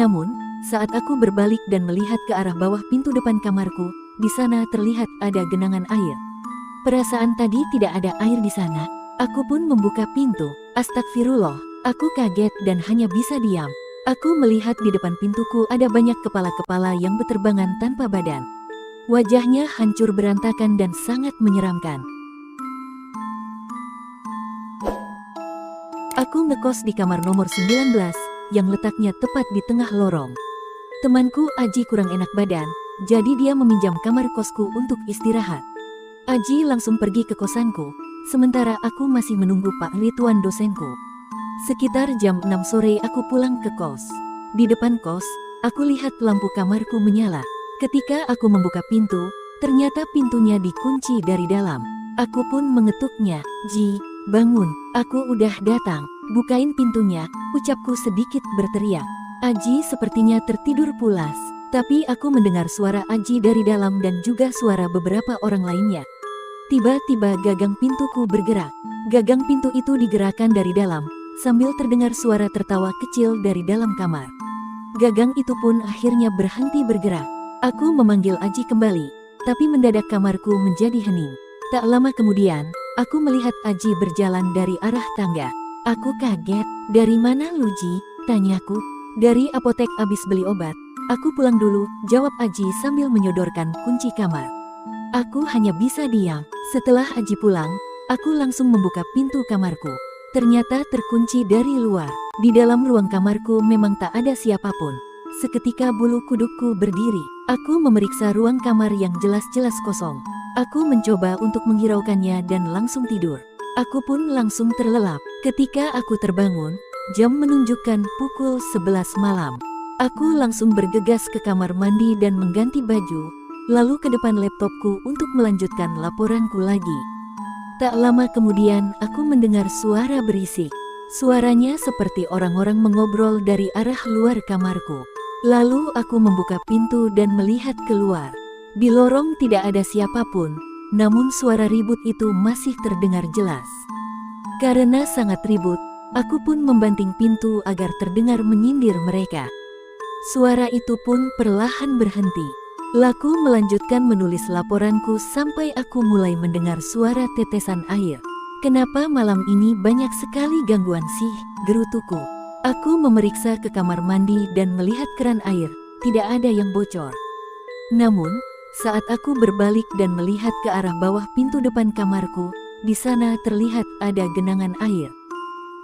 Namun, saat aku berbalik dan melihat ke arah bawah pintu depan kamarku, di sana terlihat ada genangan air. Perasaan tadi tidak ada air di sana. Aku pun membuka pintu. Astagfirullah, aku kaget dan hanya bisa diam. Aku melihat di depan pintuku ada banyak kepala-kepala yang berterbangan tanpa badan. Wajahnya hancur berantakan dan sangat menyeramkan. Aku ngekos di kamar nomor 19, yang letaknya tepat di tengah lorong. Temanku Aji kurang enak badan, jadi dia meminjam kamar kosku untuk istirahat. Aji langsung pergi ke kosanku, sementara aku masih menunggu Pak Ridwan dosenku. Sekitar jam 6 sore aku pulang ke kos. Di depan kos, aku lihat lampu kamarku menyala. Ketika aku membuka pintu, ternyata pintunya dikunci dari dalam. Aku pun mengetuknya. "Ji, bangun, aku udah datang. Bukain pintunya," ucapku sedikit berteriak. Aji sepertinya tertidur pulas, tapi aku mendengar suara Aji dari dalam dan juga suara beberapa orang lainnya. Tiba-tiba gagang pintuku bergerak. Gagang pintu itu digerakkan dari dalam, sambil terdengar suara tertawa kecil dari dalam kamar. Gagang itu pun akhirnya berhenti bergerak. Aku memanggil Aji kembali, tapi mendadak kamarku menjadi hening. Tak lama kemudian, aku melihat Aji berjalan dari arah tangga. Aku kaget. "Dari mana lu, Ji?" tanyaku. "Dari apotek abis beli obat. Aku pulang dulu," jawab Aji sambil menyodorkan kunci kamar. Aku hanya bisa diam. Setelah Aji pulang, aku langsung membuka pintu kamarku. Ternyata terkunci dari luar. Di dalam ruang kamarku memang tak ada siapapun. Seketika bulu kudukku berdiri. Aku memeriksa ruang kamar yang jelas-jelas kosong. Aku mencoba untuk menghiraukannya dan langsung tidur. Aku pun langsung terlelap. Ketika aku terbangun, jam menunjukkan pukul 11 malam. Aku langsung bergegas ke kamar mandi dan mengganti baju, lalu ke depan laptopku untuk melanjutkan laporanku lagi. Tak lama kemudian aku mendengar suara berisik. Suaranya seperti orang-orang mengobrol dari arah luar kamarku. Lalu aku membuka pintu dan melihat keluar. Di lorong tidak ada siapapun, namun suara ribut itu masih terdengar jelas. Karena sangat ribut, aku pun membanting pintu agar terdengar menyindir mereka. Suara itu pun perlahan berhenti. Laku melanjutkan menulis laporanku sampai aku mulai mendengar suara tetesan air. "Kenapa malam ini banyak sekali gangguan sih?" gerutuku. Aku memeriksa ke kamar mandi dan melihat keran air, tidak ada yang bocor. Namun, saat aku berbalik dan melihat ke arah bawah pintu depan kamarku, di sana terlihat ada genangan air.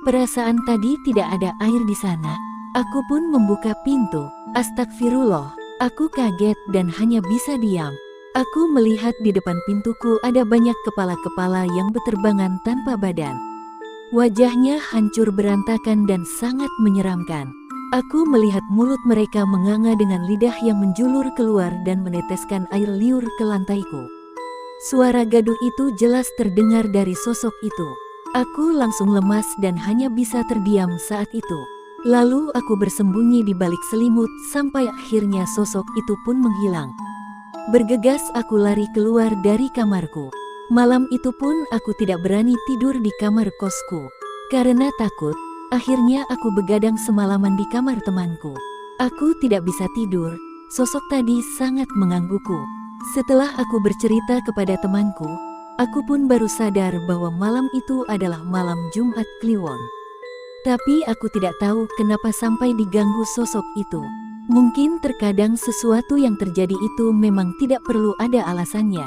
Perasaan tadi tidak ada air di sana. Aku pun membuka pintu. Astagfirullah, aku kaget dan hanya bisa diam. Aku melihat di depan pintuku ada banyak kepala-kepala yang berterbangan tanpa badan. Wajahnya hancur berantakan dan sangat menyeramkan. Aku melihat mulut mereka menganga dengan lidah yang menjulur keluar dan meneteskan air liur ke lantaiku. Suara gaduh itu jelas terdengar dari sosok itu. Aku langsung lemas dan hanya bisa terdiam saat itu. Lalu aku bersembunyi di balik selimut sampai akhirnya sosok itu pun menghilang. Bergegas aku lari keluar dari kamarku. Malam itu pun aku tidak berani tidur di kamar kosku. Karena takut, akhirnya aku begadang semalaman di kamar temanku. Aku tidak bisa tidur, sosok tadi sangat menggangguku. Setelah aku bercerita kepada temanku, aku pun baru sadar bahwa malam itu adalah malam Jumat Kliwon. Tapi aku tidak tahu kenapa sampai diganggu sosok itu. Mungkin terkadang sesuatu yang terjadi itu memang tidak perlu ada alasannya.